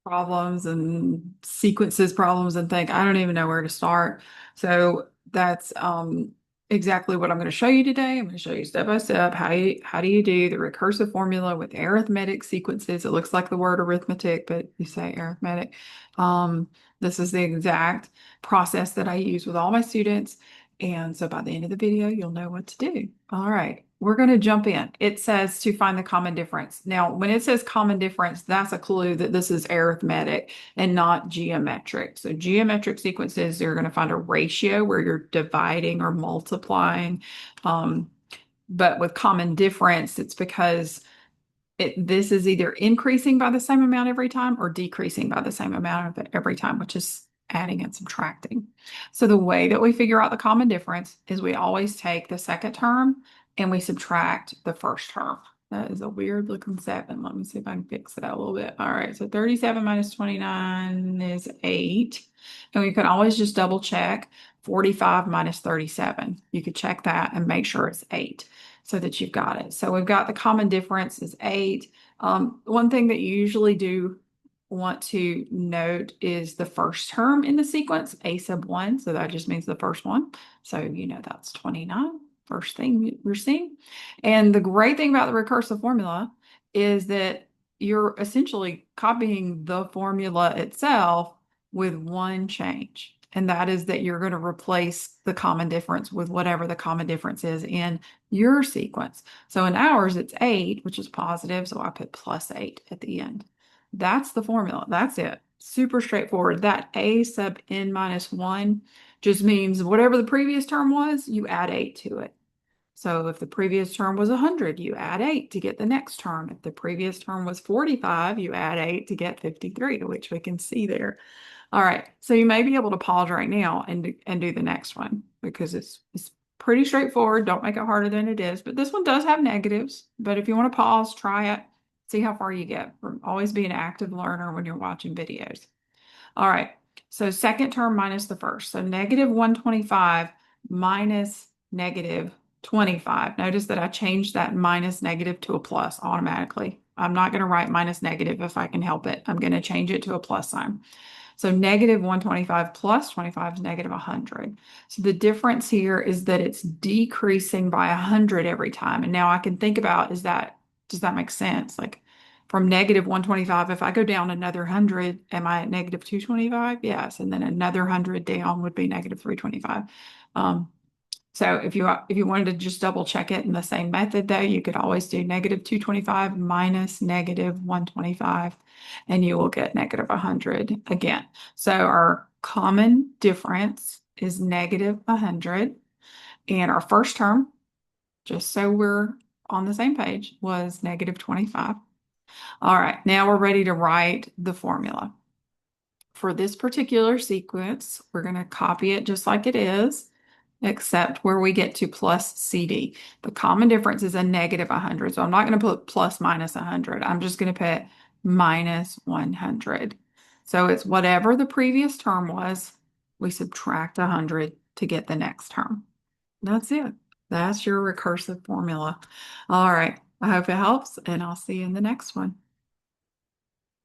problems and sequences problems and think I don't even know where to start. So that's exactly what I'm going to show you today. I'm going to show you step by step how do you do the recursive formula with arithmetic sequences. It looks like the word arithmetic, but you say arithmetic. This is the exact process that I use with all my students. And so by the end of the video, you'll know what to do. All right, we're going to jump in. It says to find the common difference. Now, when it says common difference, that's a clue that this is arithmetic and not geometric. So geometric sequences, you're going to find a ratio where you're dividing or multiplying. Um, but with common difference, it's because this is either increasing by the same amount every time or decreasing by the same amount of every time, which is adding and subtracting. So the way that we figure out the common difference is we always take the second term and we subtract the first term. That is a weird looking 7. Let me see if I can fix that a little bit. All right, so 37 minus 29 is 8. And we can always just double check 45 minus 37. You could check that and make sure it's 8 so that you've got it. So we've got the common difference is 8. One thing that you usually do want to note is the first term in the sequence, a sub 1. So that just means the first one. So you know that's 29, first thing we're seeing. And the great thing about the recursive formula is that you're essentially copying the formula itself with one change. And that is that you're going to replace the common difference with whatever the common difference is in your sequence. So in ours, it's 8, which is positive. So I put plus 8 at the end. That's the formula. That's it. Super straightforward. That a sub n minus 1 just means whatever the previous term was, you add 8 to it. So if the previous term was 100, you add 8 to get the next term. If the previous term was 45, you add 8 to get 53, which we can see there. All right, so you may be able to pause right now and do the next one because it's pretty straightforward. Don't make it harder than it is. But this one does have negatives. But if you want to pause, try it, see how far you get. Always be an active learner when you're watching videos. All right, so second term minus the first. So negative 125 minus negative 25. Notice that I changed that minus negative to a plus automatically. I'm not going to write minus negative if I can help it. I'm going to change it to a plus sign. So negative 125 plus 25 is negative 100. So the difference here is that it's decreasing by 100 every time. And now I can think about, does that make sense? Like from negative 125, if I go down another 100, am I at negative 225? Yes. And then another 100 down would be negative 325. So if you wanted to just double check it in the same method though, you could always do negative 225 minus negative 125 and you will get negative 100 again. So our common difference is negative 100 and our first term, just so we're on the same page, was negative 25. All right, now we're ready to write the formula. For this particular sequence, we're going to copy it just like it is, except where we get to plus CD. The common difference is a negative 100. So I'm not going to put plus minus 100. I'm just going to put minus 100. So it's whatever the previous term was, we subtract 100 to get the next term. That's it. That's your recursive formula. All right. I hope it helps, and I'll see you in the next one.